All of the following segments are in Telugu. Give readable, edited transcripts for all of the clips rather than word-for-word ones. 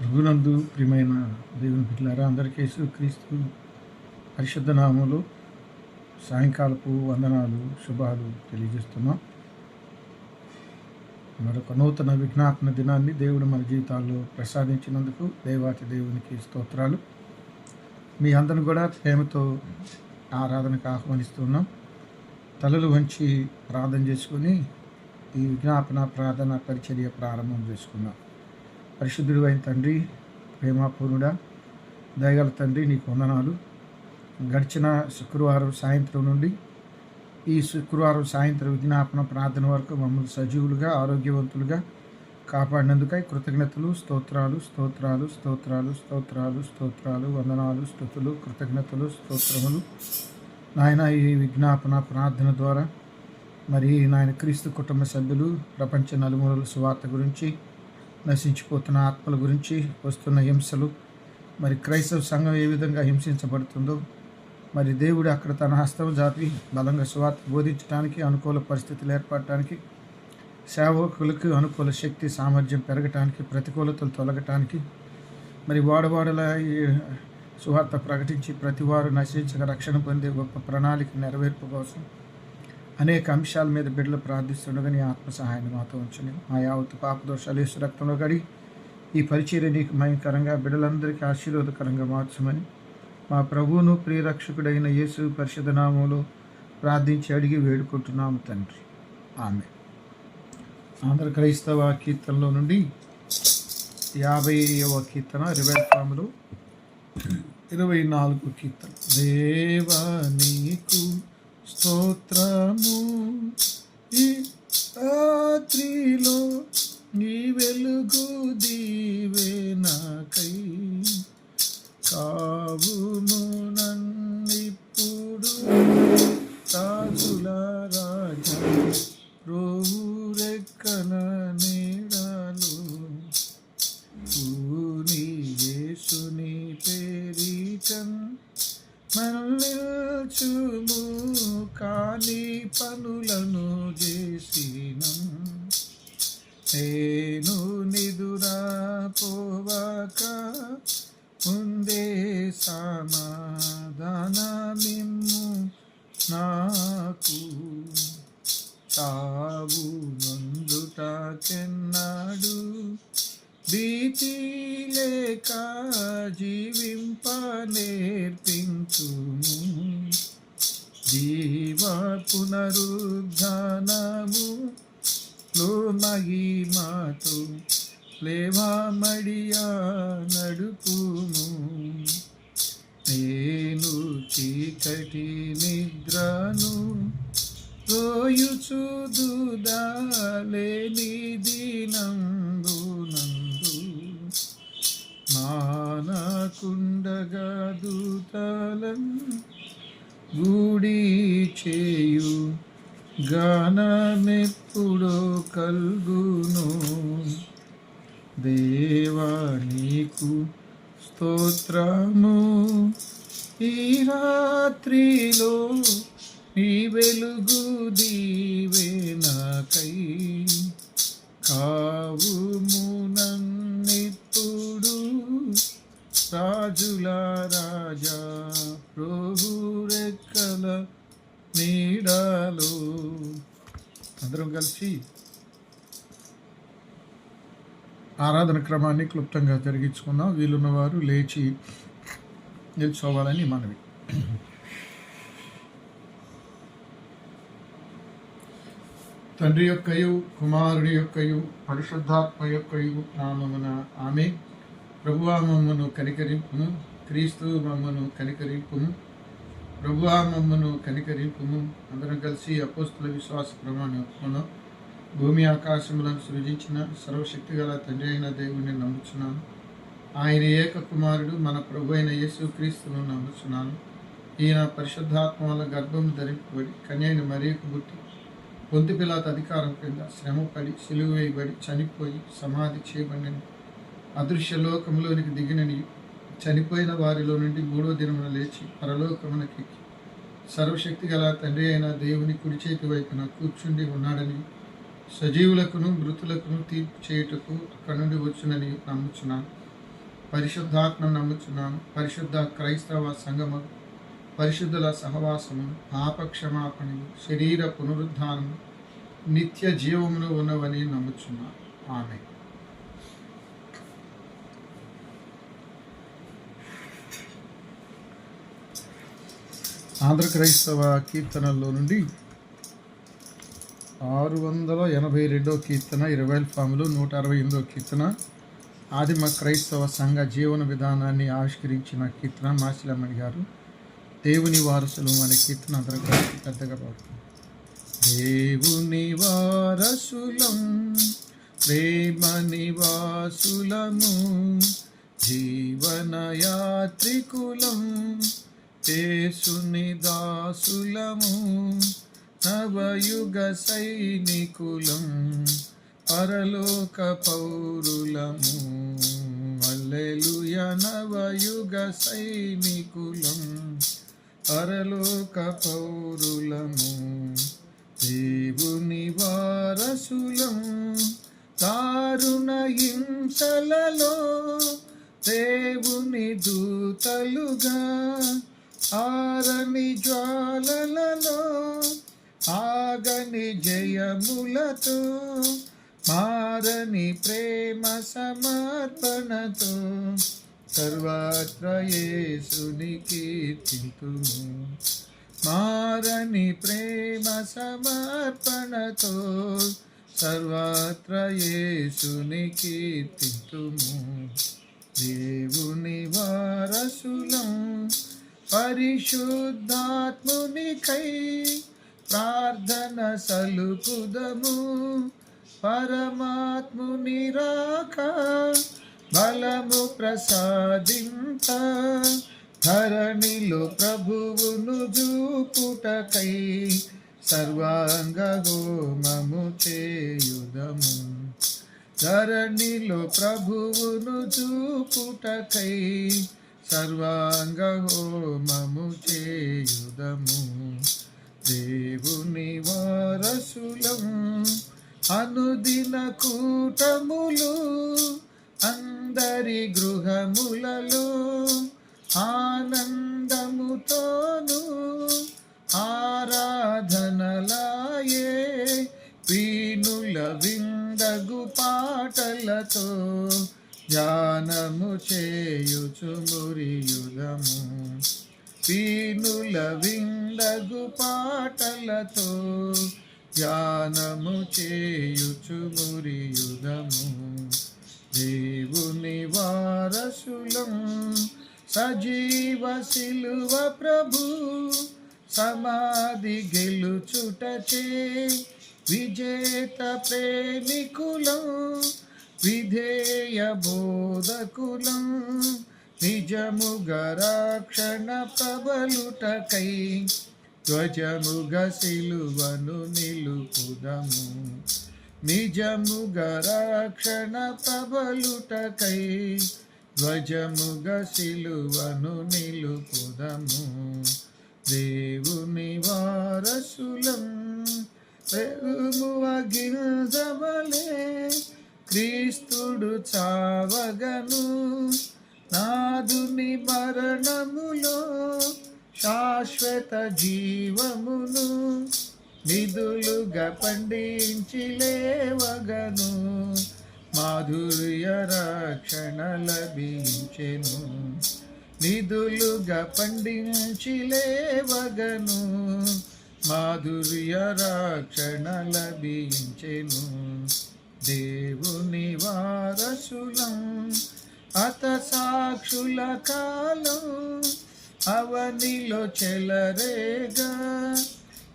ప్రభునందు ప్రియమైన దేవుని బిడ్డలారా, అందరికీ యేసుక్రీస్తు పరిశుద్ధ నామములో సాయంకాలపు వందనాలు, శుభాలు తెలియజేస్తున్నాం. మరొక నూతన విజ్ఞాపన దినాన్ని దేవుడు మన జీవితాల్లో ప్రసాదించినందుకు దేవాతి దేవునికి స్తోత్రాలు. మీ అందరిని కూడా ప్రేమతో ఆరాధనకు ఆహ్వానిస్తున్నాం. తలలు వంచి ప్రార్థన చేసుకొని ఈ విజ్ఞాపన ప్రార్థన పరిచర్య ప్రారంభం చేసుకున్నాం. పరిశుద్ధుడు అయిన తండ్రి, ప్రేమపూర్ణుడా, దయగల తండ్రి, నీకు వందనాలు. గడిచిన శుక్రవారం సాయంత్రం నుండి ఈ శుక్రవారం సాయంత్రం విజ్ఞాపన ప్రార్థన వరకు మమ్మల్ని సజీవులుగా, ఆరోగ్యవంతులుగా కాపాడినందుకై కృతజ్ఞతలు, స్తోత్రాలు స్తోత్రాలు స్తోత్రాలు స్తోత్రాలు స్తోత్రాలు వందనాలు, స్తుతులు, కృతజ్ఞతలు, స్తోత్రములు. నాయన, ఈ విజ్ఞాపన ప్రార్థన ద్వారా మరి నాయన క్రీస్తు కుటుంబ సభ్యులు ప్రపంచ నలుమూలల సువార్త గురించి, నశించిపోతున్న ఆత్మల గురించి, వస్తున్న హింసలు, మరి క్రైస్తవ సంఘం ఏ విధంగా హింసించబడుతుందో, మరి దేవుడు అక్కడ తన హస్తం జాపి బలంగా సువార్త బోధించడానికి, అనుకూల పరిస్థితులు ఏర్పడటానికి, సేవకులకు అనుకూల శక్తి సామర్థ్యం పెరగటానికి, ప్రతికూలతలు తొలగటానికి, మరి వాడవాడల సువార్త ప్రకటించి ప్రతి వారు నశించక రక్షణ పొందే గొప్ప ప్రణాళిక నెరవేర్పు కోసం అనేక అంశాల మీద బిడ్డలు ప్రార్థిస్తుండగా నీ ఆత్మ సహాయాన్ని మాతో ఉంచండి. మా యావత్తు పాపదోషాలు యేసు రక్తంలో కడి ఈ పరిచర్య నీకు మహిమకరంగా, బిడ్డలందరికీ ఆశీర్వాదకరంగా మార్చమని మా ప్రభువును ప్రియరక్షకుడైన యేసు పరిశుద్ధ నామములో ప్రార్థించి అడిగి వేడుకుంటున్నాము తండ్రి, ఆమె. ఆంధ్ర క్రైస్తవ కీర్తనలో నుండి 50వ కీర్తన, రివైల్ 24 కీర్తన. దేవా నీకు స్తోత్రము, ఈ రాత్రిలో నీ వెలుగు దీవెనకై కావుము నన్నిప్పుడు రాజుల రాజా రోరెక్కన నీడలు నీ యేసుని పేరిటన్ మరలిచుము, కాని పనులను చేసినం నేను నిదురా పోవక ముందే సమాధానమిమ్ము నాకు, తావు నందుటకెన్నాడు భీతి లేక జీవింప నేర్పించుము, జీవ పునరుద్ధానము లో మహిమతో లేవామడియా నడుపుము. నేను చీకటి నిద్రను రోయుచుదుదాలేని దినంబునందు మానకుండగా దూతలం గూడి చేయు గానమెప్పుడో కల్గును. దేవా నీకు స్తోత్రము, ఈ రాత్రిలో నీ వెలుగు దీవెనకై కావుము నన్నిప్పుడు రాజుల రాజా ప్రభురెక్కల నీడలో. అందరం కలిసి ఆరాధన క్రమాన్ని క్లుప్తంగా జరిగించుకుందాం. వీలున్నవారు లేచి నిల్చోవాలని మనవి. తండ్రి యొక్కయు, కుమారుడి యొక్కయు, పరిశుద్ధాత్మ యొక్కయు నామమున ఆమేన్. ప్రభువా మమ్మను కనికరింపుము, క్రీస్తు మమ్మను కనికరింపుము, ప్రభువా మమ్మను కనికరింపుము. అందరం కలిసి అపోస్తుల విశ్వాస ప్రమాణం ఒప్పుకున్నాం. భూమి ఆకాశములను సృజించిన సర్వశక్తి గల తండ్రి అయిన దేవుడిని నమ్ముచున్నాను. ఆయన ఏక కుమారుడు మన ప్రభు అయిన యేసుక్రీస్తును నమ్ముచున్నాను. ఈయన పరిశుద్ధాత్మ వల్ల గర్భము ధరింపబడి కన్యైన మరియకు పుట్టి పొంతి పిలాతు అధికారం క్రింద శ్రమపడి సిలువ వేయబడి చనిపోయి సమాధి చేయబడిన అదృశ్య లోకంలోనికి దిగినని, చనిపోయిన వారిలో నుండి 3వ దినమున లేచి పరలోకమునకి సర్వశక్తి గల తండ్రి అయిన దేవుని కుడి చేతి వైపున కూర్చుండి ఉన్నాడని, సజీవులకును మృతులకును తీర్పు చేయుటకు అక్కడి నుండి వచ్చునని నమ్ముచున్నాను. పరిశుద్ధాత్మ నమ్ముచున్నాను. పరిశుద్ధ క్రైస్తవ సంఘము, పరిశుద్ధుల సహవాసము, పాపక్షమాపణలు, శరీర పునరుద్ధానము, నిత్య జీవమును ఉన్నవని నమ్ముచున్నాను. ఆమేన్. ఆంధ్ర క్రైస్తవ కీర్తనల్లో నుండి 682 కీర్తన, 20 ఫాములు, 168 కీర్తన, ఆదిమ క్రైస్తవ సంఘ జీవన విధానాన్ని ఆవిష్కరించిన కీర్తన మాసిలమ్మని గారు. దేవుని వారసులు అనే కీర్తన అందరూ కలిసి పెద్దగా పాడుతుంది. దేవుని వారసులం, ప్రేమ నివాసులము, జీవన యాత్రికులం, యేసుని దాసులము, నవయుగ సైనికులం, పరలోక పౌరులము. హల్లెలూయా. నవయుగ సైనికులం, పరలోక పౌరులము, దేవుని వారసులం. దారుణ హింసలలో దేవుని దూతలుగా, ఆరని జ్వాలలలో ఆగని జయములతో, మారని ప్రేమ సమర్పణతో, సర్వత్ర యేసుని కీర్తింతుము. మారని ప్రేమ సమర్పణతో, సర్వత్ర యేసుని కీర్తింతుము. దేవుని వారసులం, పరిశుద్ధాత్మునికై ప్రార్థన సలుపుదము. పరమాత్ముని రాక బలము ప్రసాదింప, ధరణిలో ప్రభువును చూపుటకై సర్వాంగ హోమము చేయుదము. ధరణిలో ప్రభువును చూపుటకై సర్వాంగ హోమము చేయుదము. దేవుని వారసులం, అనుదిన కూటములు, అందరి గృహములలో ఆనందముతోను ఆరాధనలాయే, వీణుల విందగు పాటలతో ధ్యానము చేయుచు మురియుదము. వీణుల విందగు పాటలతో ధ్యానము చేయుచు మురియుదము. దేవుని వారసులం, సజీవ శిలువ ప్రభు సమాధి గెలుచుటచే, విజేత ప్రేమికులం, విధేయ బోధకులం, నిజముగ రక్షణ ప్రబలుటకై ధ్వజముగ సిలువను నిలుపుదము. నిజముగ రక్షణ ప్రబలుటకై ధ్వజముగ సిలువను నిలుపుదము. దేవుని వారసులం, ప్రేమువ గింజవలే క్రీస్తుడు చావగను, నాదుని మరణములో శాశ్వత జీవమును నిధులుగా పండించి లేవగను. మాధుర్య రక్షణ లభించెను, నిధులుగా పండించి లేవగను. మాధుర్య రక్షణ లభించెను. దేవుని వారసులం, అత సాక్షుల కాలం అవనిలో చెలరేగా,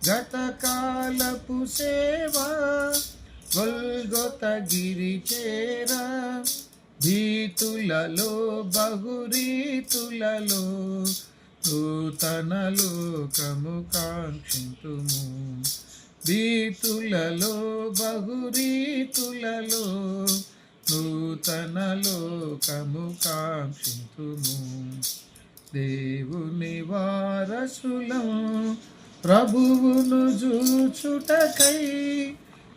గతకాలపు సేవా గొల్గొత గిరి చేరా, భీతులలో బహురీతులలో నూతన లోకము కాంక్షింతుము. భీతులలో బహురీతులలో నూతన లోకము కాంక్షింతుము. దేవుని వారసులం, ప్రభువును చూచుటకై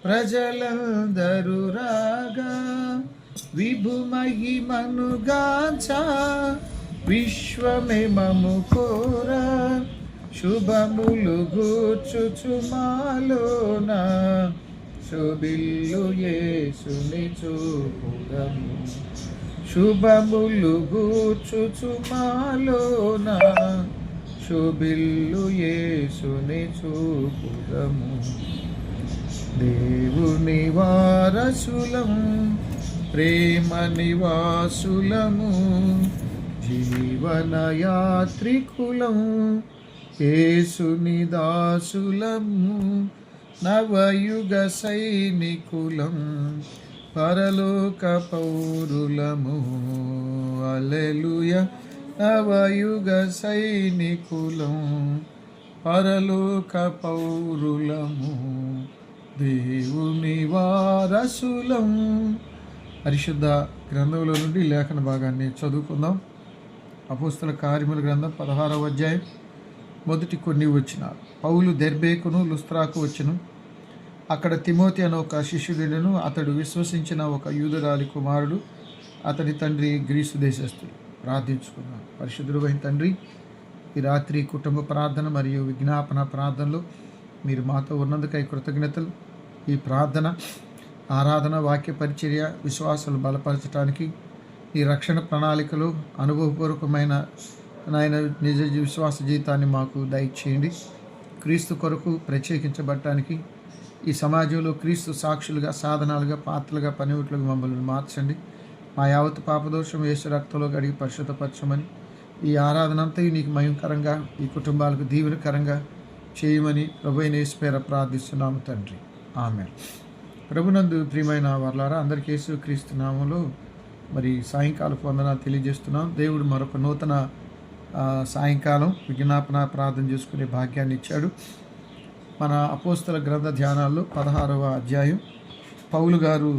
ప్రజలందరూ రాగా, విభు మహిమనుగాంచ విశ్వమే మము కోరా శుభములు గూర్చుచు మాలోన శోభిల్లు యేసుని చూపుదము శుభములు గూర్చుచు మాలోన శోభిల్లు యేసుని చూపుదము దేవుని వారసులం ప్రేమ నివాసులము జీవనయాత్రికులం యేసుని దాసులము నవయుగ సైనికులం పరలోక పౌరులము హల్లెలూయా నవయుగ సైనికులం పరలోక పౌరులము దేవుని వారసులం. పరిశుద్ధ గ్రంథంలో నుండి లేఖన భాగాన్ని చదువుకుందాం. అపోస్తల కార్యముల గ్రంథం 16వ అధ్యాయం మొదటి కొన్ని వచనాలు. పౌలు దెర్బేకును లుస్త్రాకు వచ్చెను. అక్కడ తిమోతి అనే ఒక శిష్యుడును. అతడు విశ్వసించిన ఒక యూదురాలి కుమారుడు. అతడి తండ్రి గ్రీసు దేశస్థుడు. ప్రార్థించుకున్నాను. పరిశుద్ధుడు అయిన తండ్రి, ఈ రాత్రి కుటుంబ ప్రార్థన మరియు విజ్ఞాపన ప్రార్థనలో మీరు మాతో ఉన్నందుకై కృతజ్ఞతలు. ఈ ప్రార్థన, ఆరాధన, వాక్య పరిచర్య, విశ్వాసాలు బలపరచడానికి ఈ రక్షణ ప్రణాళికలు అనుభవపూర్వకమైన నాయన నిజ విశ్వాస జీవితాన్ని మాకు దయచేయండి. క్రీస్తు కొరకు ప్రత్యేకించబడటానికి ఈ సమాజంలో క్రీస్తు సాక్షులుగా, సాధనాలుగా, పాత్రలుగా, పనిముట్లుగా మమ్మల్ని మార్చండి. మా యావత్ పాపదోషం యేసు రక్తంలో గడిగి పరిశుద్ధపరచమని, ఈ ఆరాధన అంతా నీకు మయంకరంగా, ఈ కుటుంబాలకు దీవెనకరంగా చేయమని ప్రభువైన యేసు పేర ప్రార్థిస్తున్నాము తండ్రి. ఆమేన్. ప్రభునందు ప్రియమైన వారలారా, అందరికీ యేసు క్రీస్తు నామములో మరి సాయంకాలపు వందనాలు తెలియజేస్తున్నాం. దేవుడు మరొక నూతన సాయంకాలం విజ్ఞాపన ప్రార్థన చేసుకునే భాగ్యాన్ని ఇచ్చాడు. మన అపోస్తల గ్రంథ ధ్యానాల్లో 16వ అధ్యాయం. పౌలు గారు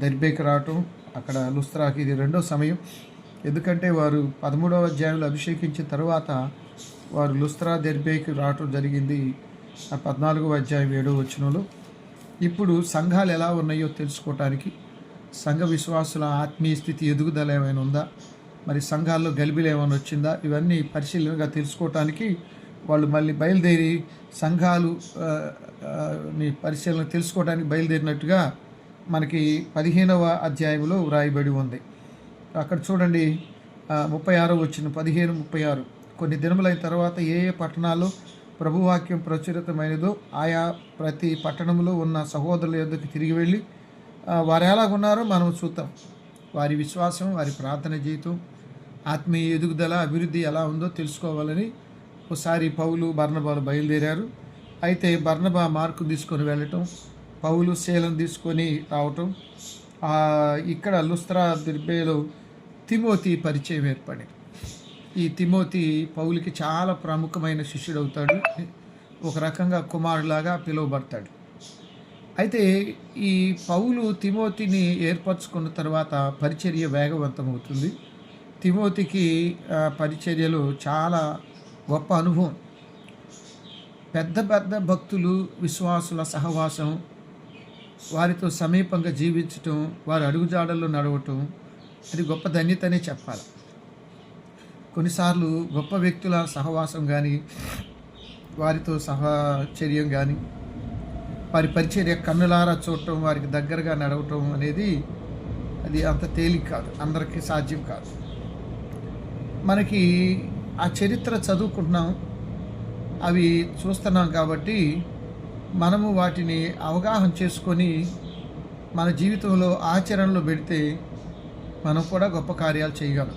దెర్బేకి రావటం, అక్కడ లుస్త్రాకి ఇది రెండో సమయం. ఎందుకంటే వారు 13వ అధ్యాయంలో అభిషేకించిన తర్వాత వారు లుస్త్రా దెర్బేకి రావటం జరిగింది 14వ అధ్యాయం 7వ వచనంలో. ఇప్పుడు సంఘాలు ఎలా ఉన్నాయో తెలుసుకోవటానికి, సంఘ విశ్వాసుల ఆత్మీయ స్థితి ఎదుగుదల ఏమైనా ఉందా, మరి సంఘాల్లో గలిబిలు ఏమైనా వచ్చిందా, ఇవన్నీ పరిశీలనగా తెలుసుకోవటానికి వాళ్ళు మళ్ళీ బయలుదేరి సంఘాలు పరిశీలన తెలుసుకోవడానికి బయలుదేరినట్టుగా మనకి 15వ అధ్యాయంలో వ్రాయబడి ఉంది. అక్కడ చూడండి 36వ వచనం, 15:36. కొన్ని దినములైన తర్వాత ఏ ఏ పట్టణాల్లో ప్రభువాక్యం ప్రచురితమైనదో ఆయా ప్రతి పట్టణంలో ఉన్న సహోదరుల యొద్దకు తిరిగి వెళ్ళి వారు ఎలాగున్నారో మనం చూద్దాం. వారి విశ్వాసం, వారి ప్రార్థన జీవితం, ఆత్మీయ ఎదుగుదల, అభివృద్ధి ఎలా ఉందో తెలుసుకోవాలని ఒకసారి పౌలు, బర్నబాలు బయలుదేరారు. అయితే బర్నబా మార్కు తీసుకొని వెళ్ళటం, పౌలు శీలం తీసుకొని రావటం, ఇక్కడ లుస్త్రా దెర్బేలో తిమోతి పరిచయం ఏర్పడింది. ఈ తిమోతి పౌలుకి చాలా ప్రముఖమైన శిష్యుడు అవుతాడు. ఒక రకంగా కుమారులాగా పిలువబడతాడు. అయితే ఈ పౌలు తిమోతిని ఏర్పరచుకున్న తర్వాత పరిచర్య వేగవంతమవుతుంది. తిమోతికి పరిచర్యలో చాలా గొప్ప అనుభవం. పెద్ద పెద్ద భక్తులు, విశ్వాసుల సహవాసం, వారితో సమీపంగా జీవించటం, వారి అడుగుజాడల్లో నడవటం, అది గొప్ప ధన్యతనే చెప్పాలి. కొన్నిసార్లు గొప్ప వ్యక్తుల సహవాసం కానీ, వారితో సహచర్యం కానీ, వారి పరిచర్య కన్నులారా చూడటం, వారికి దగ్గరగా నడవటం అనేది అది అంత తేలిక కాదు, అందరికీ సాధ్యం కాదు. మనకి ఆ చరిత్ర చదువుకుంటున్నాం, అవి చూస్తున్నాం కాబట్టి మనము వాటిని అవగాహన చేసుకొని మన జీవితంలో ఆచరణలో పెడితే మనం కూడా గొప్ప కార్యాలు చేయగలం.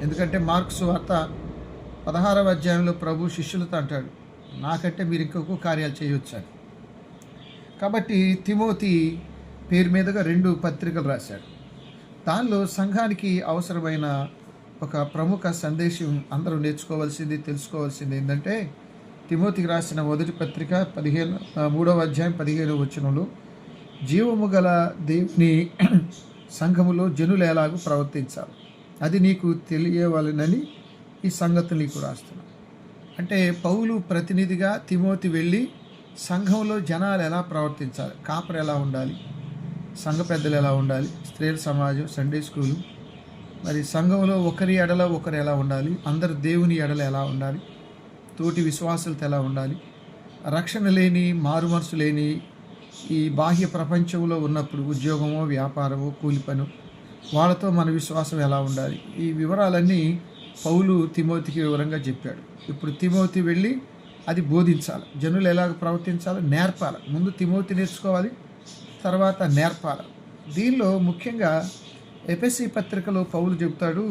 ఎందుకంటే మార్కు సువార్త 16వ అధ్యాయంలో ప్రభు శిష్యులతో అంటాడు, నాకంటే మీరు ఇంకొక కార్యాలు చేయొచ్చు. కాబట్టి తిమోతి పేరు మీదుగా 2 పత్రికలు రాశాడు. దానిలో సంఘానికి అవసరమైన ఒక ప్రముఖ సందేశం అందరూ నేర్చుకోవాల్సింది, తెలుసుకోవాల్సింది ఏంటంటే, తిమోతికి రాసిన మొదటి పత్రిక 3వ అధ్యాయం 15వ వచనంలో, జీవము గల దేవుని సంఘములో జనులు ఎలాగూ ప్రవర్తించాలి, అది నీకు తెలియవాలనని ఈ సంగతులు నీకు రాస్తున్నాను. అంటే పౌలు ప్రతినిధిగా తిమోతి వెళ్ళి సంఘంలో జనాలు ఎలా ప్రవర్తించాలి, కాపరు ఎలా ఉండాలి, సంఘ పెద్దలు ఎలా ఉండాలి, స్త్రీల సమాజం, సండే స్కూలు, మరి సంఘంలో ఒకరి ఎడల ఒకరు ఎలా ఉండాలి, అందరు దేవుని ఎడల ఎలా ఉండాలి, తోటి విశ్వాసులతో ఎలా ఉండాలి, రక్షణ లేని మారు మనసు లేని ఈ బాహ్య ప్రపంచంలో ఉన్నప్పుడు ఉద్యోగమో వ్యాపారమో కూలి పను వాళ్ళతో మన విశ్వాసం ఎలా ఉండాలి, ఈ వివరాలన్నీ పౌలు తిమోతికి వివరంగా చెప్పాడు. ఇప్పుడు తిమోతి వెళ్ళి అది బోధించాలి, జనులు ఎలాగ ప్రవర్తించాలో నేర్పాలి. ముందు తిమోతి నేర్చుకోవాలి, తర్వాత నేర్పాలి. దీనిలో ముఖ్యంగా ఎఫెసీ పత్రికలో పౌలు చెబుతాడు,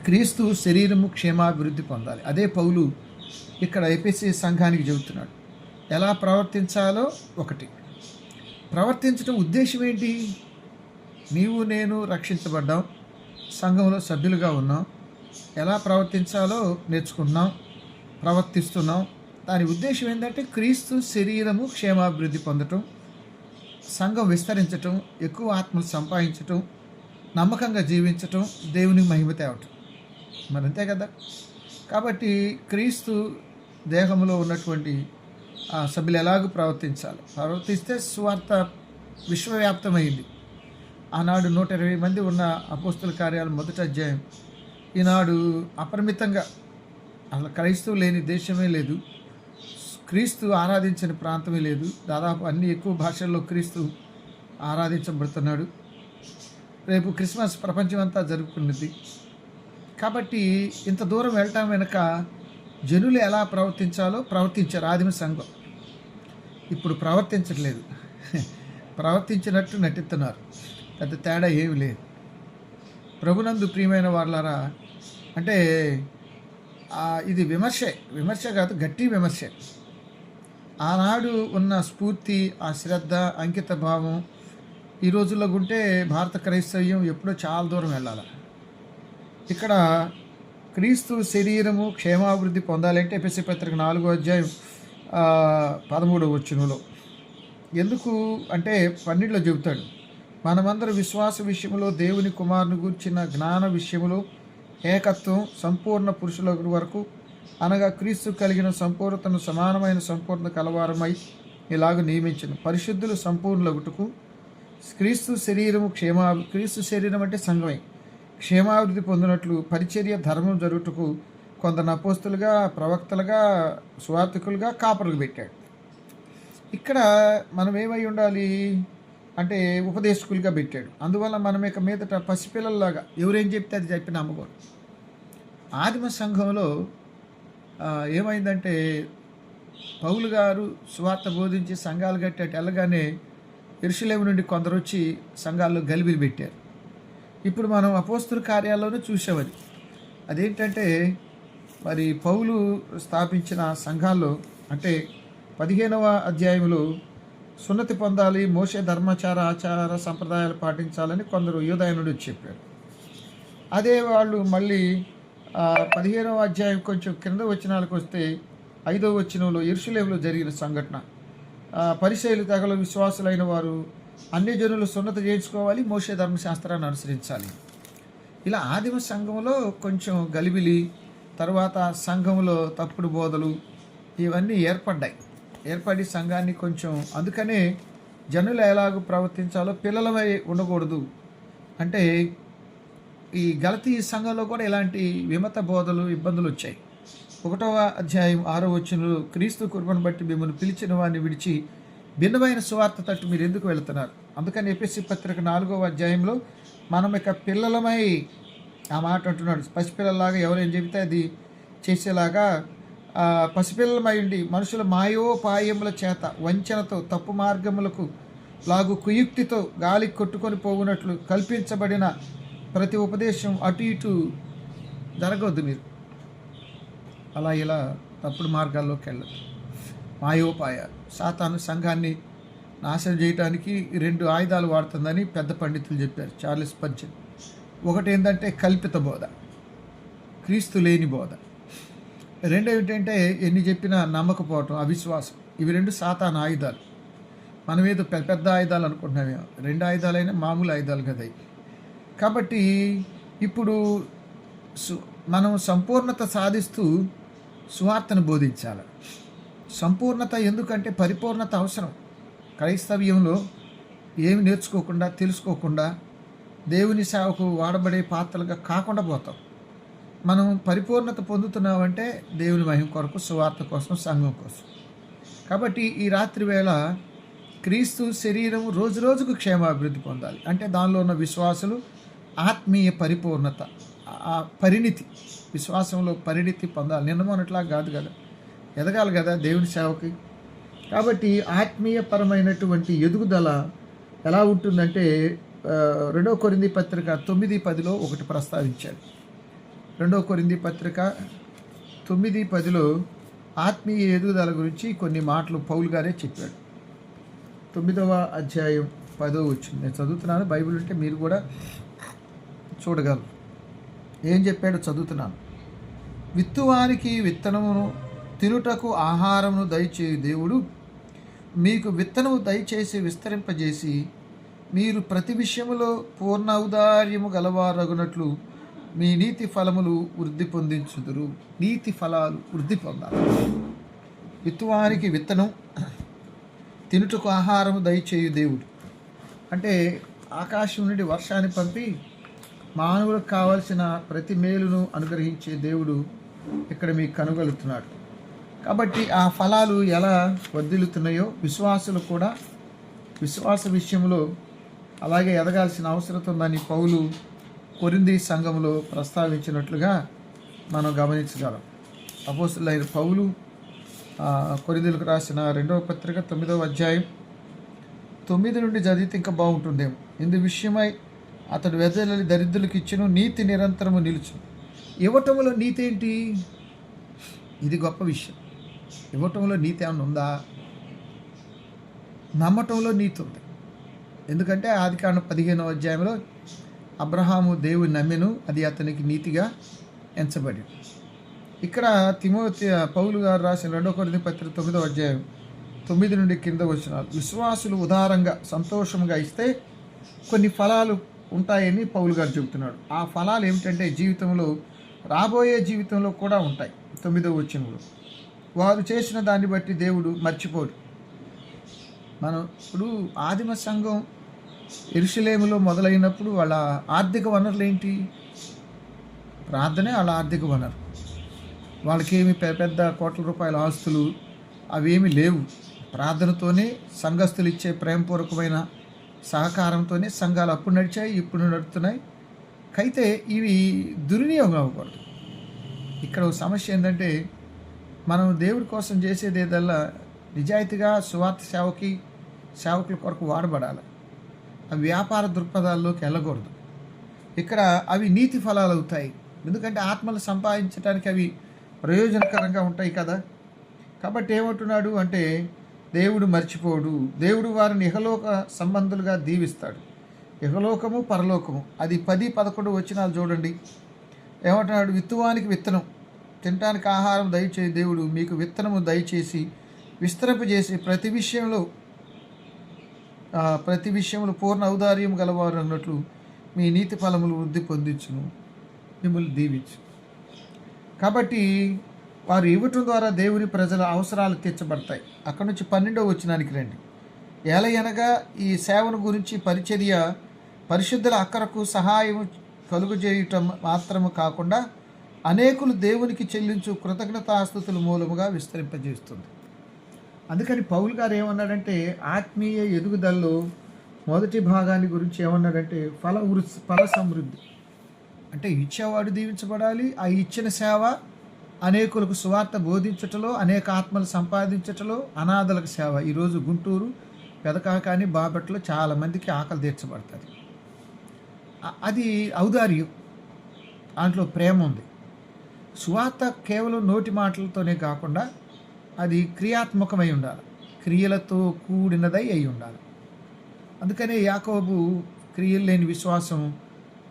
క్రీస్తు శరీరము క్షేమాభివృద్ధి పొందాలి. అదే పౌలు ఇక్కడ ఎఫెసీ సంఘానికి చెబుతున్నాడు. ఎలా ప్రవర్తించాలో ఒకటి, ప్రవర్తించడం ఉద్దేశం ఏంటి? నీవు నేను రక్షించబడ్డాం, సంఘంలో సభ్యులుగా ఉన్నాం, ఎలా ప్రవర్తించాలో నేర్చుకున్నాం, ప్రవర్తిస్తున్నాం. దాని ఉద్దేశం ఏంటంటే క్రీస్తు శరీరము క్షేమాభివృద్ధి పొందటం, సంఘం విస్తరించటం, ఎక్కువ ఆత్మలు సంపాదించటం, నమ్మకంగా జీవించటం, దేవునికి మహిమ తేవటం. మరి అంతే కదా. కాబట్టి క్రీస్తు దేహంలో ఉన్నటువంటి సభ్యులు ఎలాగూ ప్రవర్తిస్తే సువార్త విశ్వవ్యాప్తమైంది. ఆనాడు 120 మంది ఉన్న అపోస్తుల కార్యాలు 1వ అధ్యాయం, ఈనాడు అపరిమితంగా అసలు క్రైస్తవు లేని దేశమే లేదు, క్రీస్తు ఆరాధించని ప్రాంతమే లేదు. దాదాపు అన్ని ఎక్కువ భాషల్లో క్రీస్తు ఆరాధించబడుతున్నాడు. రేపు క్రిస్మస్ ప్రపంచమంతా జరుపుకున్నది. కాబట్టి ఇంత దూరం వెళ్ళటం వెనుక జనులు ఎలా ప్రవర్తించాలో ప్రవర్తించారు ఆదిమ సంఘం. ఇప్పుడు ప్రవర్తించట్లేదు, ప్రవర్తించినట్టు నటిస్తున్నారు. పెద్ద తేడా ఏమి లేదు. ప్రభునందు ప్రియమైన వాళ్ళారా, అంటే ఇది విమర్శ కాదు, గట్టి విమర్శ. ఆనాడు ఉన్న స్ఫూర్తి, ఆ శ్రద్ధ, అంకిత భావం ఈ రోజుల్లో ఉంటే భారత క్రైస్తవ్యం ఎప్పుడో చాలా దూరం వెళ్ళాలి. ఇక్కడ క్రీస్తు శరీరము క్షేమాభివృద్ధి పొందాలంటే ఎఫెసీ పత్రిక 4వ అధ్యాయం 13వ వచనంలో ఎందుకు అంటే 12లో చెబుతాడు, మనమందరం విశ్వాస విషయంలో దేవుని కుమారుని గూర్చిన జ్ఞాన విషయంలో ఏకత్వం సంపూర్ణ పురుషుల వరకు అనగా క్రీస్తు కలిగిన సంపూర్ణతను సమానమైన సంపూర్ణ కలవారమై ఇలాగ నియమించను. పరిశుద్ధులు సంపూర్ణులగుటకు క్రీస్తు శరీరం అంటే సంఘమే క్షేమాభివృద్ధి పొందినట్లు పరిచర్య ధర్మం జరుగుటకు కొందరు అపోస్తులుగా, ప్రవక్తలుగా, సువార్తికులుగా, కాపరులు పెట్టాడు. ఇక్కడ మనం ఏమై ఉండాలి అంటే ఉపదేశకులుగా పెట్టాడు. అందువల్ల మనం ఇక మీదట పసిపిల్లల్లాగా ఎవరేం చెప్తే అది చెప్పి నమ్మకూడదు. ఆదిమ సంఘంలో ఏమైందంటే పౌలు గారు సువార్త బోధించి సంఘాలు కట్టేట వెళ్ళగానే యెరూషలేము నుండి కొందరు వచ్చి సంఘాల్లో గలిబిలి పెట్టారు. ఇప్పుడు మనం అపోస్తుల కార్యాల్లోనే చూసామది. అదేంటంటే మరి పౌలు స్థాపించిన సంఘాల్లో అంటే 15వ అధ్యాయంలో సున్నతి పొందాలి, మోషే ధర్మాచార ఆచార సంప్రదాయాలు పాటించాలని కొందరు యూదాయ నుండి చెప్పారు. అదే వాళ్ళు మళ్ళీ 15వ అధ్యాయం కొంచెం కింద వచనాలకు వస్తే 5వ వచనంలో యెరూషలేములో జరిగిన సంఘటన, పరిసయ్యులు తెగలు విశ్వాసులైన వారు అన్ని జనులు సున్నతి చేయించుకోవాలి, మోషే ధర్మశాస్త్రాన్ని అనుసరించాలి. ఇలా ఆదిమ సంఘంలో కొంచెం గలిబిలి, తర్వాత సంఘంలో తప్పుడు బోధలు ఇవన్నీ ఏర్పడి సంఘాన్ని కొంచెం, అందుకనే జనులు ఎలాగూ ప్రవర్తించాలో పిల్లలమై ఉండకూడదు అంటే ఈ గలతీ సంఘంలో కూడా ఇలాంటి విమత బోధలు ఇబ్బందులు వచ్చాయి. 1వ అధ్యాయం 6వ వచనంలో క్రీస్తు కృపను బట్టి మిమ్మల్ని పిలిచిన వారిని విడిచి భిన్నమైన సువార్త తట్టు మీరు ఎందుకు వెళుతున్నారు? అందుకని ఎఫెసీ పత్రిక 4వ అధ్యాయంలో మనం ఇక పిల్లలమై ఆ మాట అంటున్నాడు. పసిపిల్లలాగా ఎవరేం చెబితే అది చేసేలాగా పసిపిల్లలమై ఉండి మనుషుల మాయోపాయముల చేత వంచనతో తప్పు మార్గములకు లాగు కుయుక్తితో గాలి కొట్టుకొని పోవునట్లు కల్పించబడిన ప్రతి ఉపదేశం అటు ఇటు జరగవద్దు. మీరు అలా ఇలా తప్పుడు మార్గాల్లోకి వెళ్ళదు. మాయోపాయాలు, సాతాను సంఘాన్ని నాశనం చేయడానికి 2 ఆయుధాలు వాడుతుందని పెద్ద పండితులు చెప్పారు, చార్లెస్ స్పర్జన్. ఒకటి ఏంటంటే కల్పిత బోధ, క్రీస్తు లేని బోధ. రెండో ఏంటంటే ఎన్ని చెప్పినా నమ్మకపోవటం, అవిశ్వాసం. ఇవి 2 సాతాను ఆయుధాలు. మనం ఏదో పెద్ద ఆయుధాలు అనుకుంటున్నామేమో, 2 ఆయుధాలైనా మామూలు ఆయుధాలు కదా. కాబట్టి ఇప్పుడు మనం సంపూర్ణత సాధిస్తూ సువార్తను బోధించాలి. సంపూర్ణత ఎందుకంటే పరిపూర్ణత అవసరం. క్రైస్తవ్యంలో ఏమి నేర్చుకోకుండా, తెలుసుకోకుండా దేవుని సేవకు వాడబడే పాత్రలుగా కాకుండా పోతాం. మనం పరిపూర్ణత పొందుతున్నామంటే దేవుని మహిమ కొరకు, సువార్త కోసం, సంఘం కోసం. కాబట్టి ఈ రాత్రి వేళ క్రీస్తు శరీరం రోజు రోజుకు క్షేమాభివృద్ధి పొందాలి అంటే దానిలో ఉన్న విశ్వాసులు ఆత్మీయ పరిపూర్ణత, ఆ పరిణితి, విశ్వాసంలో పరిణితి పొందాలి. నిన్నమోనట్లా కాదు కదా, ఎదగాలి కదా దేవుని సేవకి. కాబట్టి ఆత్మీయపరమైనటువంటి ఎదుగుదల ఎలా ఉంటుందంటే 2 కొరింథీ పత్రిక 9:10 ఒకటి ప్రస్తావించాడు. 2 కొరింథీ పత్రిక 9:10 ఆత్మీయ ఎదుగుదల గురించి కొన్ని మాటలు పౌలు గారే చెప్పాడు. 9వ అధ్యాయం 10వ వచనం నేను చదువుతున్నాను. బైబిల్ ఉంటే మీరు కూడా చూడగలరు. ఏం చెప్పాడో చదువుతున్నాను. విత్తువానికి విత్తనమును, తినుటకు ఆహారమును దయచేయు దేవుడు మీకు విత్తనము దయచేసి విస్తరింపజేసి మీరు ప్రతి విషయములో పూర్ణ ఔదార్యము గలవారగునట్లు మీ నీతి ఫలములు వృద్ధి పొందించుదురు. నీతి ఫలాలు వృద్ధి పొందాలి. విత్తువానికి విత్తనం, తినుటకు ఆహారము దయచేయు దేవుడు అంటే ఆకాశం నుండి వర్షాన్ని పంపి మానవులకు కావలసిన ప్రతి మేలును అనుగ్రహించే దేవుడు ఇక్కడ మీకు కనుగలుగుతున్నాడు. కాబట్టి ఆ ఫలాలు ఎలా వర్ధిల్లుతున్నాయో విశ్వాసులు కూడా విశ్వాస విషయంలో అలాగే ఎదగాల్సిన అవసరం ఉందని పౌలు కొరింథీ సంఘంలో ప్రస్తావించినట్లుగా మనం గమనించగలం. అపోస్తలుడైన పౌలు కొరింథీయులకు రాసిన 2వ పత్రిక 9వ అధ్యాయం 9 నుండి చదివితే ఇంకా బాగుంటుందేమో. ఇందు విషయమై అతడు వెదజల్లి దరిద్రులకు ఇచ్చును, నీతి నిరంతరము నిలుచును. ఇవ్వటంలో నీతి ఏంటి? ఇది గొప్ప విషయం. ఇవ్వటంలో నీతి ఏమైనా ఉందా? నమ్మటంలో నీతి ఉంది. ఎందుకంటే ఆదికాండం 15వ అధ్యాయంలో అబ్రహాము దేవుని నమ్మెను, అది అతనికి నీతిగా ఎంచబడింది. ఇక్కడ పౌలు గారు రాసిన 2 కొరింథీ పత్రిక 9వ అధ్యాయం 9 నుండి కింద వచనాలు. విశ్వాసులు ఉదారంగా సంతోషంగా ఇస్తే కొన్ని ఫలాలు ఉంటాయని పౌలు గారు చెబుతున్నాడు. ఆ ఫలాలు ఏమిటంటే జీవితంలో, రాబోయే జీవితంలో కూడా ఉంటాయి. 9వ వచనంలో వారు చేసిన దాన్ని బట్టి దేవుడు మర్చిపోడు. మనం ఇప్పుడు ఆదిమ సంఘం యెరూషలేములో మొదలైనప్పుడు వాళ్ళ ఆర్థిక వనరులు ఏంటి? ప్రార్థనే వాళ్ళ ఆర్థిక వనరు. వాళ్ళకేమి పెద్ద కోట్ల రూపాయల ఆస్తులు అవేమి లేవు. ప్రార్థనతోనే, సంఘస్థులు ఇచ్చే ప్రేమపూర్వకమైన సహకారంతోనే సంఘాలు అప్పుడు నడిచాయి, ఇప్పుడు నడుస్తున్నాయి. అయితే ఇవి దుర్వినియోగం అవ్వకూడదు. ఇక్కడ ఒక సమస్య ఏంటంటే మనం దేవుడి కోసం చేసేది ఏదల్లా నిజాయితీగా సువార్త సేవకుల కొరకు వాడబడాలి. అవి వ్యాపార దృక్పథాల్లోకి వెళ్ళకూడదు. ఇక్కడ అవి నీతి ఫలాలు అవుతాయి. ఎందుకంటే ఆత్మలు సంపాదించడానికి అవి ప్రయోజనకరంగా ఉంటాయి కదా. కాబట్టి ఏమంటున్నాడు అంటే దేవుడు మర్చిపోడు. దేవుడు వారిని ఇహలోక సంబంధులుగా దీవిస్తాడు. ఇహలోకము, పరలోకము. అది 10-11 వచనాలు చూడండి. ఏమంటున్నాడు? విత్తువానికి విత్తనం, తినటానికి ఆహారం దయచేసి దేవుడు మీకు విత్తనము దయచేసి విస్తరింపజేసి ప్రతి విషయంలో పూర్ణ ఔదార్యం గలవారు అన్నట్లు మీ నీతి ఫలములు వృద్ధి పొందించును, మిమ్మల్ని దీవించు. కాబట్టి వారు ఇవ్వటం ద్వారా దేవుని ప్రజల అవసరాలు తీర్చబడతాయి. అక్కడ నుంచి 12వ వచనానికి రండి. ఏలయనగా ఈ సేవను గురించి పరిచర్య పరిశుద్ధుల అక్కరకు సహాయం కలుగజేయటం మాత్రము కాకుండా అనేకులు దేవునికి చెల్లించు కృతజ్ఞతాస్తుతుల మూలముగా విస్తరింపజేస్తుంది. అందుకని పౌలు గారు ఏమన్నాడంటే ఆత్మీయ ఎదుగుదలలో మొదటి భాగాన్ని గురించి ఏమన్నాడంటే ఫల సమృద్ధి అంటే ఇచ్చేవాడు దీవించబడాలి. ఆ ఇచ్చిన సేవ అనేకులకు సువార్త బోధించటంలో, అనేక ఆత్మలు సంపాదించటంలో, అనాథలకు సేవ. ఈరోజు గుంటూరు, పెదకాకాని, బాపట్లో చాలామందికి ఆకలి తీర్చబడుతుంది. అది ఔదార్యం, దాంట్లో ప్రేమ ఉంది. సువార్త కేవలం నోటి మాటలతోనే కాకుండా అది క్రియాత్మకమై ఉండాలి, క్రియలతో కూడినదై అయి ఉండాలి. అందుకనే యాకోబు క్రియలు లేని విశ్వాసం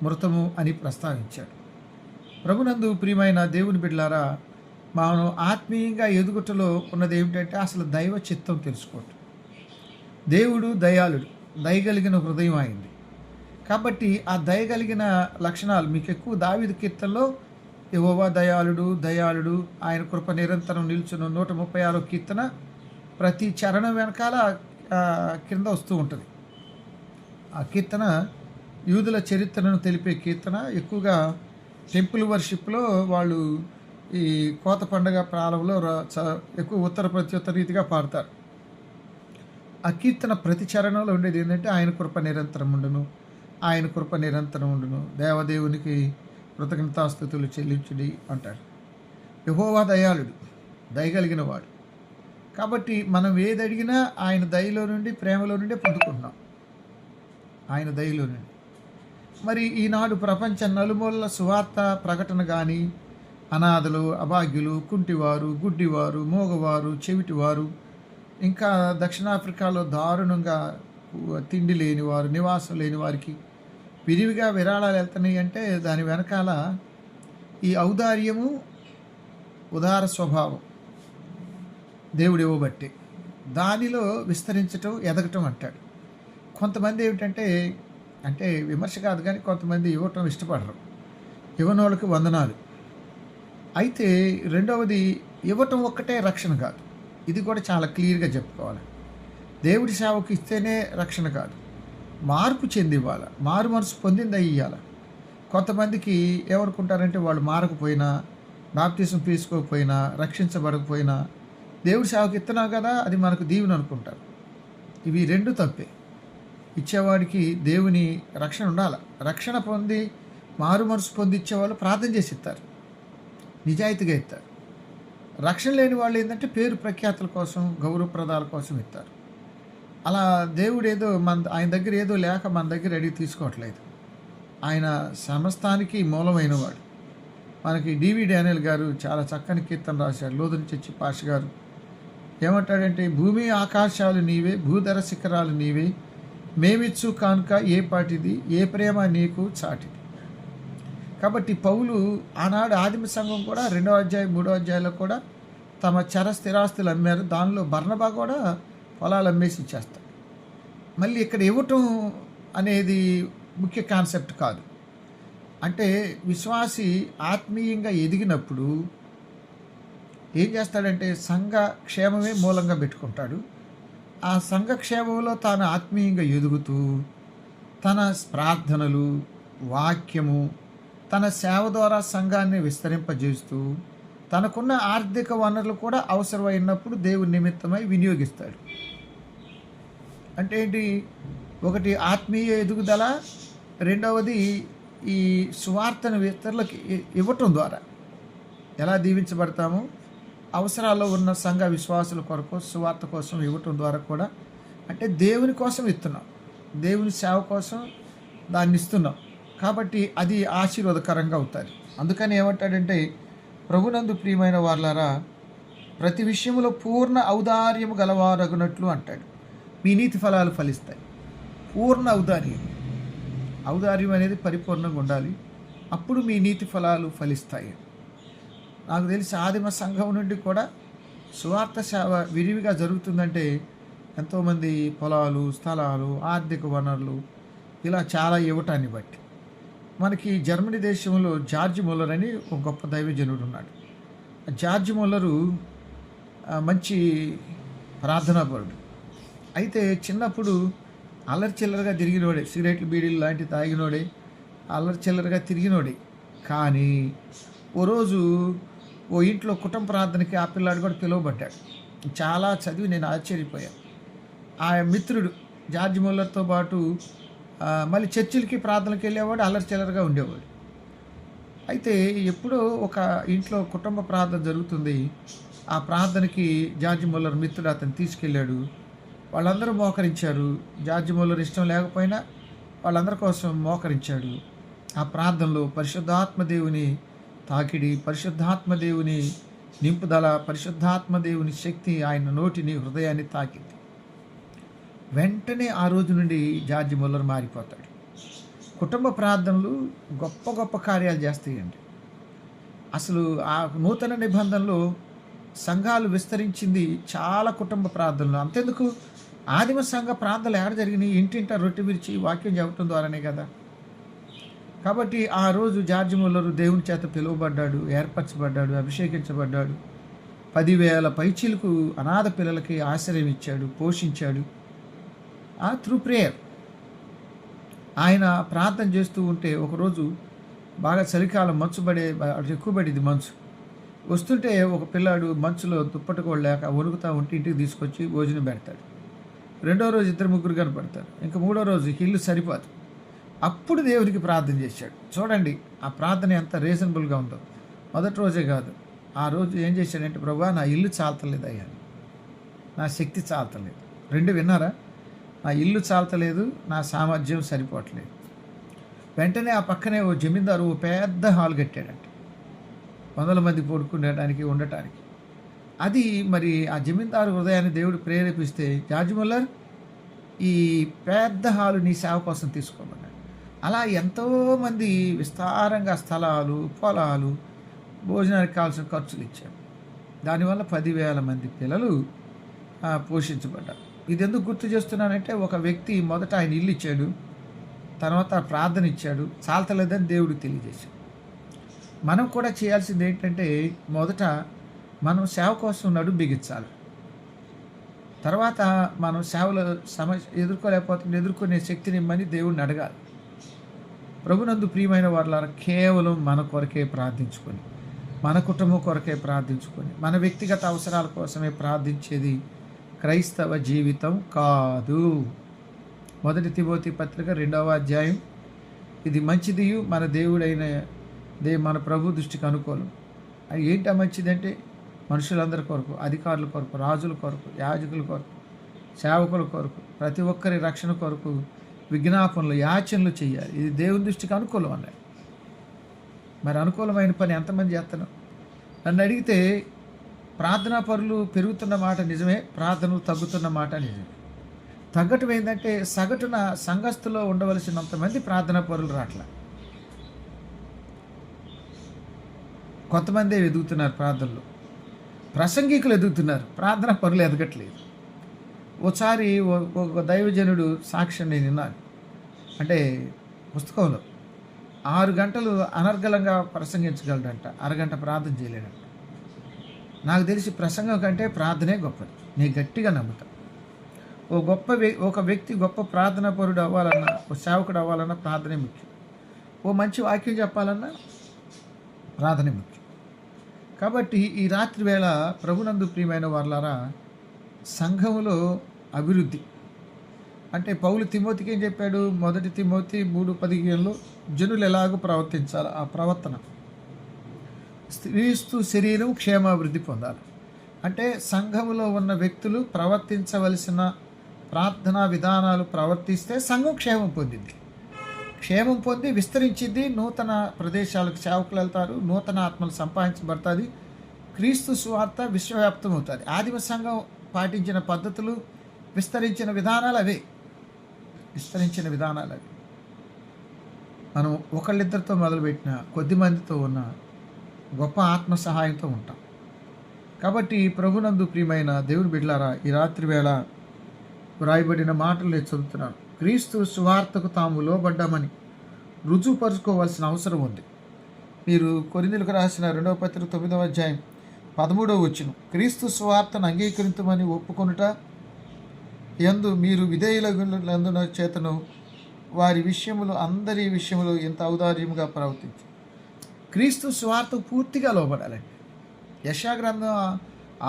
మృతము అని ప్రస్తావించాడు. ప్రభునందు ప్రియమైన దేవుని బిడ్డలారా, మనం ఆత్మీయంగా ఎదుగుటలో ఉన్నది ఏమిటంటే అసలు దైవ చిత్తం తెలుసుకోవటం. దేవుడు దయాళుడు, దయగలిగిన హృదయం అయింది. కాబట్టి ఆ దయగలిగిన లక్షణాలు మీకు ఎక్కువ దావీదు కీర్తనలో యెహోవా దయాళుడు, ఆయన కృప నిరంతరం నిల్చును 136వ కీర్తన. ప్రతి చరణం వెనకాల కింద వస్తూ ఉంటుంది. ఆ కీర్తన యూదుల చరిత్రను తెలిపే కీర్తన. ఎక్కువగా టెంపుల్ వర్షిప్లో వాళ్ళు ఈ కోత పండుగ ప్రారంభంలో ఎక్కువ ఉత్తర ప్రత్యుత్తర రీతిగా పాడతారు. ఆ కీర్తన ప్రతి చరణంలో ఉండేది ఏంటంటే ఆయన కృప నిరంతరం ఉండును, ఆయన కృప నిరంతరం ఉండును, దేవదేవునికి కృతజ్ఞతాస్తుతులు చెల్లించుడి అంటారు. యెహోవా దయాళుడు, దయగలిగిన వాడు. కాబట్టి మనం ఏది అడిగినా ఆయన దయలో నుండి, ప్రేమలో నుండి పొందుకుంటున్నాం, ఆయన దయలో నుండి. మరి ఈనాడు ప్రపంచ నలుమూలల సువార్త ప్రకటన కానీ అనాథలు, అభాగ్యులు, కుంటివారు, గుడ్డివారు, మూగవారు, చెవిటివారు, ఇంకా దక్షిణాఫ్రికాలో దారుణంగా తిండి లేని వారు, నివాసం లేని వారికి విరివిగా విరాళాలు వెళ్తున్నాయి అంటే దాని వెనకాల ఈ ఔదార్యము, ఉదార స్వభావం దేవుడు ఇవ్వబట్టి దానిలో విస్తరించటం, ఎదగటం అంటాడు. కొంతమంది ఏమిటంటే, అంటే విమర్శ కాదు కానీ కొంతమంది ఇవ్వటం ఇష్టపడరు, ఇవ్వనోళ్ళకి వందనాలు. అయితే రెండవది, ఇవ్వటం ఒక్కటే రక్షణ కాదు. ఇది కూడా చాలా క్లియర్గా చెప్పుకోవాలి. దేవుడి సేవకు ఇస్తేనే రక్షణ కాదు, మార్పు చెంది ఇవ్వాలి, మారు మనసు పొందింది ఇవ్వాలి. కొంతమందికి ఏమనుకుంటారంటే వాళ్ళు మారకపోయినా, బాప్తిసం తీసుకోకపోయినా, రక్షించబడకపోయినా దేవుడి సేవకు ఇస్తున్నాం కదా అది మనకు దీవెన అనుకుంటారు. ఇవి రెండు తప్పే. ఇచ్చేవాడికి దేవుని రక్షణ ఉండాలి. రక్షణ పొంది మారు మనసు పొంది ఇచ్చేవాళ్ళు ప్రార్థన చేసి ఇస్తారు, నిజాయితీగా ఇస్తారు. రక్షణ లేని వాళ్ళు ఏంటంటే పేరు ప్రఖ్యాతుల కోసం, గౌరవప్రదాల కోసం ఇస్తారు. అలా దేవుడు ఏదో ఆయన దగ్గర ఏదో లేక మన దగ్గర అడిగి తీసుకోవట్లేదు. ఆయన సమస్తానికి మూలమైన వాడు. మనకి డివి డానియల్ గారు చాలా చక్కని కీర్తన రాశారు. లోదుని చర్చి పాష గారు ఏమంటాడంటే, భూమి ఆకాశాలు నీవే, భూధర శిఖరాలు నీవే, మేమిచ్చు కానుక ఏ పాటిది, ఏ ప్రేమ నీకు చాటిది. కాబట్టి పౌలు ఆనాడు ఆదిమ సంఘం కూడా 2వ అధ్యాయం 3వ అధ్యాయంలో కూడా తమ చర స్థిరాస్తులు అమ్మారు. దానిలో బర్నబా కూడా పొలాలు అమ్మేసి ఇచ్చేస్తాడు. మళ్ళీ ఇక్కడ ఇవ్వటం అనేది ముఖ్య కాన్సెప్ట్ కాదు. అంటే విశ్వాసి ఆత్మీయంగా ఎదిగినప్పుడు ఏం చేస్తాడంటే సంఘ క్షేమమే మూలంగా పెట్టుకుంటాడు. ఆ సంఘ క్షేమంలో తాను ఆత్మీయంగా ఎదుగుతూ తన ప్రార్థనలు, వాక్యము, తన సేవ ద్వారా సంఘాన్ని విస్తరింపజేస్తూ తనకున్న ఆర్థిక వనరులు కూడా అవసరమైనప్పుడు దేవుని నిమిత్తమై వినియోగిస్తాడు. అంటే ఏంటి? ఒకటి ఆత్మీయ ఎదుగుదల, రెండవది ఈ సువార్తను ఇతరులకు ఇవ్వటం ద్వారా ఎలా దీవించబడతామో అవసరాల్లో ఉన్న సంఘ విశ్వాసుల కొరకు సువార్త కోసం ఇవ్వటం ద్వారా కూడా, అంటే దేవుని కోసం ఇస్తున్నాం, దేవుని సేవ కోసం దాన్ని ఇస్తున్నాం. కాబట్టి అది ఆశీర్వాదకరంగా అవుతుంది. అందుకని ఏమంటాడంటే, ప్రభునందు ప్రియమైన వార్లారా, ప్రతి విషయంలో పూర్ణ ఔదార్యము గలవారగునట్లు అంటాడు. మీ నీతి ఫలాలు ఫలిస్తాయి. పూర్ణ ఔదార్యం, ఔదార్యం అనేది పరిపూర్ణంగా ఉండాలి. అప్పుడు మీ నీతి ఫలాలు ఫలిస్తాయి. నాకు తెలిసి ఆదిమ సంఘం నుండి కూడా సువార్త సేవ విరివిగా జరుగుతుందంటే ఎంతోమంది పొలాలు, స్థలాలు, ఆర్థిక వనరులు ఇలా చాలా ఇవ్వటాన్ని బట్టి. మనకి జర్మనీ దేశంలో జార్జ్ ముల్లర్ అని ఒక గొప్ప దైవజనుడు ఉన్నాడు. జార్జ్ ముల్లరు మంచి ప్రార్థనాపరుడు. అయితే చిన్నప్పుడు అల్లరి చిల్లరగా తిరిగినోడే, సిగరెట్లు బీడీలు లాంటివి తాగినోడే, అల్లరి చిల్లరగా తిరిగినోడే. కానీ ఓ రోజు ఓ ఇంట్లో కుటుంబ ప్రార్థనకి ఆ పిల్లాడు కూడా పిలువబడ్డాడు. చాలా చదివి నేను ఆశ్చర్యపోయాను. ఆ మిత్రుడు జార్జ్ ముల్లర్తో పాటు మళ్ళీ చర్చిలకి ప్రార్థనకి వెళ్ళేవాడు, అల్లరి చిల్లరగా ఉండేవాడు. అయితే ఎప్పుడో ఒక ఇంట్లో కుటుంబ ప్రార్థన జరుగుతుంది. ఆ ప్రార్థనకి జార్జ్ ముల్లర్ మిత్రుడు అతను తీసుకెళ్ళాడు. వాళ్ళందరూ మోకరించారు. జార్జ్ ముల్లర్ ఇష్టం లేకపోయినా వాళ్ళందరి కోసం మోకరించాడు. ఆ ప్రార్థనలో పరిశుద్ధాత్మ దేవుని తాకిడి, పరిశుద్ధాత్మ దేవుని నింపుదల, పరిశుద్ధాత్మ దేవుని శక్తి ఆయన నోటిని, హృదయాన్ని తాకింది. వెంటనే ఆ రోజు నుండి జార్జ్ ముల్లర్ మారిపోతాడు. కుటుంబ ప్రార్థనలు గొప్ప గొప్ప కార్యాలు చేస్తాయండి. అసలు ఆ నూతన నిబంధనలో సంఘాలు విస్తరించింది చాలా కుటుంబ ప్రార్థనలు. అంతెందుకు, ఆదిమ సంఘ ప్రార్థనలు ఏడ జరిగినాయి? ఇంటింట రొట్టె విరిచి వాక్యం చెప్పడం ద్వారానే కదా. కాబట్టి ఆ రోజు జార్జ్ ముల్లరు దేవుని చేత పిలువబడ్డాడు, ఏర్పరచబడ్డాడు, అభిషేకించబడ్డాడు. 10,000 పైచీలకు అనాథ పిల్లలకి ఆశ్రయం ఇచ్చాడు, పోషించాడు. Through prayer. ఆయన ప్రార్థన చేస్తూ ఉంటే ఒకరోజు బాగా చలికాలం మంచు ఎక్కువ పడేది మంచు. వస్తుంటే ఒక పిల్లాడు మంచులో దుప్పటి కూడా లేక వణుకుతా ఉంటే ఇంటికి తీసుకొచ్చి భోజనం పెడతాడు. రెండో రోజు 2-3 కనపడతారు. ఇంకా మూడో రోజు ఇల్లు సరిపోదు. అప్పుడు దేవునికి ప్రార్థన చేశాడు. చూడండి ఆ ప్రార్థన ఎంత రీజనబుల్గా ఉందో. మొదటి రోజే కాదు, ఆ రోజు ఏం చేశాడంటే, ప్రభువా నా ఇల్లు చాలతలేదు అయ్యా, నా శక్తి చాలతలేదు. 2 విన్నారా? నా ఇల్లు చాలతలేదు, నా సామర్థ్యం సరిపోవట్లేదు. వెంటనే ఆ పక్కనే ఓ జమీందారు ఓ పెద్ద హాల్ కట్టాడంట, 100 మంది పడుకునేటానికి ఉండటానికి. అది మరి ఆ జమీందారు హృదయాన్ని దేవుడు ప్రేరేపిస్తే, జార్జ్ ముల్లర్ ఈ పెద్ద హాలు నీ సేవ కోసం తీసుకోమన్నాడు. అలా ఎంతోమంది విస్తారంగా స్థలాలు, పొలాలు, భోజనానికి కావాల్సిన ఖర్చులు ఇచ్చాడు. దానివల్ల 10,000 మంది పిల్లలు పోషించబడ్డారు. ఇది ఎందుకు గుర్తు చేస్తున్నానంటే, ఒక వ్యక్తి మొదట ఆయన ఇల్లు ఇచ్చాడు, తర్వాత ప్రార్థన ఇచ్చాడు, చాలతలేదని దేవుడు తెలియజేశాడు. మనం కూడా చేయాల్సింది ఏంటంటే, మొదట మనం సేవ కోసం నడుం బిగించాలి. తర్వాత మనం సేవలో సమస్య ఎదుర్కొనే శక్తిని ఇమ్మని దేవుడిని అడగాలి. ప్రభునందు ప్రియమైన వారులారా, కేవలం మన కొరకే ప్రార్థించుకొని, మన కుటుంబం కొరకే ప్రార్థించుకొని, మన వ్యక్తిగత అవసరాల కోసమే ప్రార్థించేది క్రైస్తవ జీవితం కాదు. 1 తిమోతి పత్రిక 2వ అధ్యాయం. ఇది మంచిదియు మన దేవుడైన మన ప్రభు దృష్టికి అనుకూలం. అది ఏంటా మంచిదంటే, మనుషులందరి కొరకు, అధికారుల కొరకు, రాజుల కొరకు, యాజకుల కొరకు, సేవకుల కొరకు, ప్రతి ఒక్కరి రక్షణ కొరకు విజ్ఞాపనలు, యాచనలు చేయాలి. ఇది దేవుని దృష్టికి అనుకూలం అన్నాడు. మరి అనుకూలమైన పని ఎంతమంది చేస్తున్నాం? నన్ను అడిగితే ప్రార్థనా పరులు పెరుగుతున్న మాట నిజమే, ప్రార్థనలు తగ్గుతున్న మాట నిజమే. తగ్గటం ఏంటంటే, సగటున సంఘస్థులో ఉండవలసినంతమంది ప్రార్థనా పరులు రాట్లా. కొంతమంది ఎదుగుతున్నారు ప్రార్థనలు, ప్రసంగికులు ఎదుగుతున్నారు, ప్రార్థనా పరులు ఎదగట్లేదు. ఒకసారి ఒక దైవజనుడు సాక్ష్యం నేను విన్నాను. అంటే పుస్తకంలో 6 గంటలు అనర్గళంగా ప్రసంగించగలడంట, అరగంట ప్రార్థన చేయలేడంట. నాకు తెలిసి ప్రసంగం కంటే ప్రార్థనే గొప్పది, నేను గట్టిగా నమ్ముతాను. ఒక వ్యక్తి గొప్ప ప్రార్థనా పరుడు అవ్వాలన్నా, ఒక సేవకుడు అవ్వాలన్నా ప్రార్థనే ముఖ్యం. ఓ మంచి వాక్యం చెప్పాలన్నా ప్రార్థనే ముఖ్యం. కాబట్టి ఈ రాత్రి వేళ ప్రభునందు ప్రియమైన వారులారా, సంఘములో అభివృద్ధి అంటే పౌలు తిమోతికి ఏం చెప్పాడు? 1 తిమోతి 3:15లో జనులు ఎలాగో ప్రవర్తించాలి, ఆ ప్రవర్తన క్రీస్తు శరీరం క్షేమాభివృద్ధి పొందాలి. అంటే సంఘములో ఉన్న వ్యక్తులు ప్రవర్తించవలసిన ప్రార్థనా విధానాలు ప్రవర్తిస్తే సంఘం క్షేమం పొందింది, క్షేమం పొంది విస్తరించింది. నూతన ప్రదేశాలకు సేవకులు వెళ్తారు, నూతన ఆత్మలు సంపాదించబడుతుంది, క్రీస్తు సువార్త విశ్వవ్యాప్తం అవుతుంది. ఆదిమ సంఘం పాటించిన పద్ధతులు, విస్తరించిన విధానాలు అవే. మనం ఒకళ్ళిద్దరితో మొదలుపెట్టిన, కొద్ది మందితో ఉన్న గొప్ప ఆత్మ సహాయంతో ఉంటాం. కాబట్టి ప్రభునందు ప్రియమైన దేవుని బిడ్డలారా, ఈ రాత్రి వేళ వ్రాయబడిన మాటలు నేను చదువుతున్నాను. క్రీస్తు సువార్తకు తాము లోబడ్డామని రుజువుపరుచుకోవాల్సిన అవసరం ఉంది. మీరు కొరింథీయులకు రాసిన 2వ పత్రిక 9వ అధ్యాయం 13వ వచనం, క్రీస్తు సువార్తను అంగీకరించమని ఒప్పుకొనుట యందు మీరు విధేయులందున చేతను వారి విషయములు అందరి విషయములు ఎంత ఔదార్యముగా ప్రవర్తించి క్రీస్తు సువార్తకు పూర్తిగా లోబడాలండి. యెషయా గ్రంథం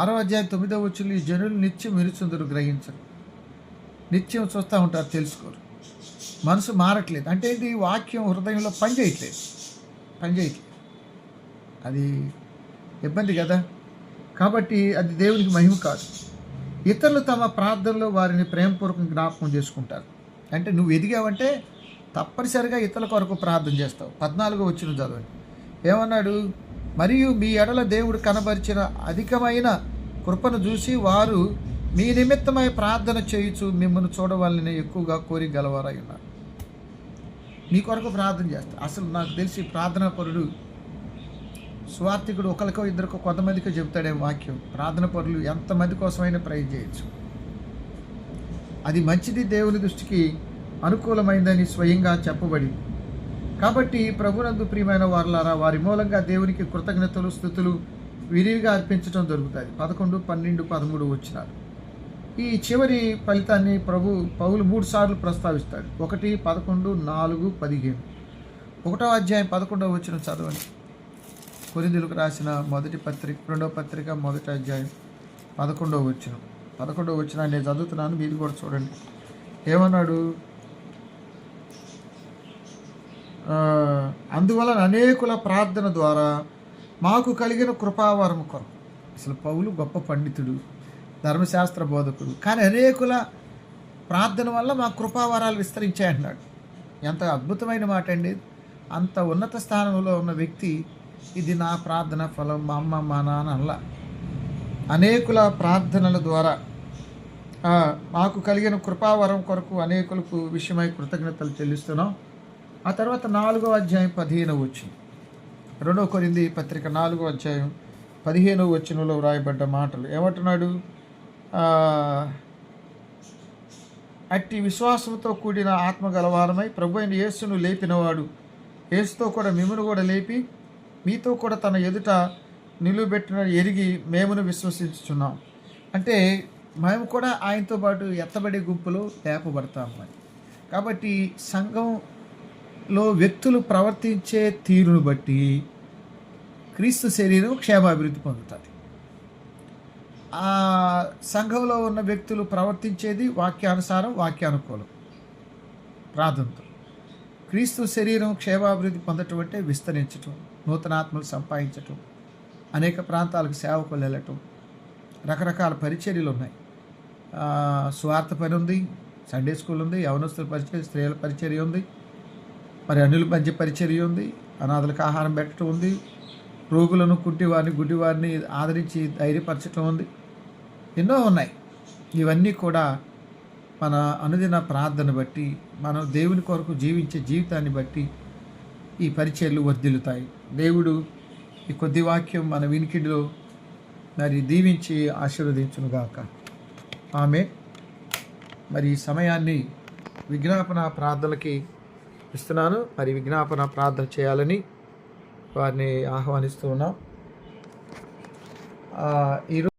6వ అధ్యాయం 9వ వచనం, ఈ జనులు నిత్యం విరుచుందరు, గ్రహించరు, నిత్యం చూస్తూ ఉంటారు, తెలుసుకోరు, మనసు మారట్లేదు. అంటే ఇది వాక్యం హృదయంలో పనిచేయట్లేదు. అది ఇబ్బంది కదా. కాబట్టి అది దేవునికి మహిమ కాదు. ఇతరులు తమ ప్రార్థనలో వారిని ప్రేమపూర్వకం జ్ఞాపకం చేసుకుంటారు. అంటే నువ్వు ఎదిగావంటే తప్పనిసరిగా ఇతరుల కొరకు ప్రార్థన చేస్తావు. 14వ వచనం చదవండి, ఏమన్నాడు? మరియు మీ ఎడల దేవుడు కనబరిచిన అధికమైన కృపను చూసి వారు మీ నిమిత్తమై ప్రార్థన చేయుచు మిమ్మల్ని చూడవాలని ఎక్కువగా కోరి గలవారై ఉన్నారు. మీ కొరకు ప్రార్థన చేస్తారు. అసలు నాకు తెలిసి ప్రార్థనా పరుడు, సువార్థికుడు ఒకరికో ఇద్దరికో కొంతమందికి చెబుతాడే వాక్యం. ప్రార్థన పరులు ఎంతమంది కోసమైనా ప్రేయర్ చేయొచ్చు. అది మంచిది, దేవుని దృష్టికి అనుకూలమైందని స్వయంగా చెప్పబడింది. కాబట్టి ప్రభునందు ప్రియమైన వారులారా, వారి మూలంగా దేవునికి కృతజ్ఞతలు, స్తుతులు విరివిగా అర్పించడం జరుగుతుంది. 11, 12, 13 వచనాలు. ఈ చివరి ఫలితాన్ని పౌలు 3 సార్లు ప్రస్తావిస్తాడు. 1, 11, 4, 15. 1వ అధ్యాయం 11వ వచనం చదవండి. కొరింథీయులకు రాసిన రెండవ పత్రిక 1వ అధ్యాయం 11వ వచనం. 11వ వచనాన్ని నేను చదువుతున్నాను, మీరు కూడా చూడండి. ఏమన్నాడు? అందువలన అనేకుల ప్రార్థన ద్వారా మాకు కలిగిన కృపావరం కొరకు. అసలు పౌలు గొప్ప పండితుడు, ధర్మశాస్త్ర బోధకుడు, కానీ అనేకుల ప్రార్థన వల్ల మా కృపావరాలు విస్తరించాయంటున్నాడు. ఎంత అద్భుతమైన మాట అండి! అంత ఉన్నత స్థానంలో ఉన్న వ్యక్తి ఇది నా ప్రార్థన ఫలం, మా అమ్మ మా నాన్న అలా అనేకుల ప్రార్థనల ద్వారా మాకు కలిగిన కృపావరం కొరకు అనేకులకు విషయమై కృతజ్ఞతలు చెల్లిస్తున్నాం. ఆ తర్వాత 4వ అధ్యాయం 15వ వచనం, 2 కొరింథీ పత్రిక 4వ అధ్యాయం 15వ వచనంలో వ్రాయబడ్డ మాటలు ఏమంటున్నాడు? అట్టి విశ్వాసంతో కూడిన ఆత్మ గలవారమై ప్రభు అయిన యేసును లేపినవాడు యేసుతో కూడా మిమ్మును కూడా లేపి మీతో కూడా తన ఎదుట నిలువబెట్టిన ఎరిగి మేమును విశ్వసించుచున్నాం. అంటే మేము కూడా ఆయనతో పాటు ఎత్తబడే గుంపులో లేపబడతాము. కాబట్టి సంఘంలో వ్యక్తులు ప్రవర్తించే తీరును బట్టి క్రీస్తు శరీరం క్షేమాభివృద్ధి పొందుతుంది. ఆ సంఘంలో ఉన్న వ్యక్తులు ప్రవర్తించేది వాక్యానుసారం, వాక్యానుకూలం ప్రార్థనతో. క్రీస్తు శరీరం క్షేమాభివృద్ధి పొందటం అంటే విస్తరించటం, నూతన ఆత్మలు సంపాదించటం, అనేక ప్రాంతాలకు సేవకులు వెళ్ళటం, రకరకాల పరిచర్యలు ఉన్నాయి. స్వార్థ పని ఉంది, సండే స్కూల్ ఉంది, యవనస్తుల పరిచర్య, స్త్రీల పరిచర్య ఉంది, మరి అన్యుల మధ్య పరిచర్య ఉంది, అనాథలకు ఆహారం పెట్టడం ఉంది, రోగులను, కుంటివారిని, గుడ్డివారిని ఆదరించి ధైర్యపరచటం ఉంది. ఎన్నో ఉన్నాయి. ఇవన్నీ కూడా మన అనుదిన ప్రార్థన బట్టి, మనం దేవుని కొరకు జీవించే జీవితాన్ని బట్టి ఈ పరిచర్యలు వర్ధిల్లుతాయి. దేవుడు ఈ కొద్ది వాక్యం మన వినికిడిలో మరి దీవించి ఆశీర్వదించునుగాక. ఆమె మరి ఈ సమయాన్ని విజ్ఞాపన ప్రార్థనలకి ఇస్తున్నాను. మరి విజ్ఞాపన ప్రార్థన చేయాలని వారిని ఆహ్వానిస్తూ ఉన్నాం. ఈరోజు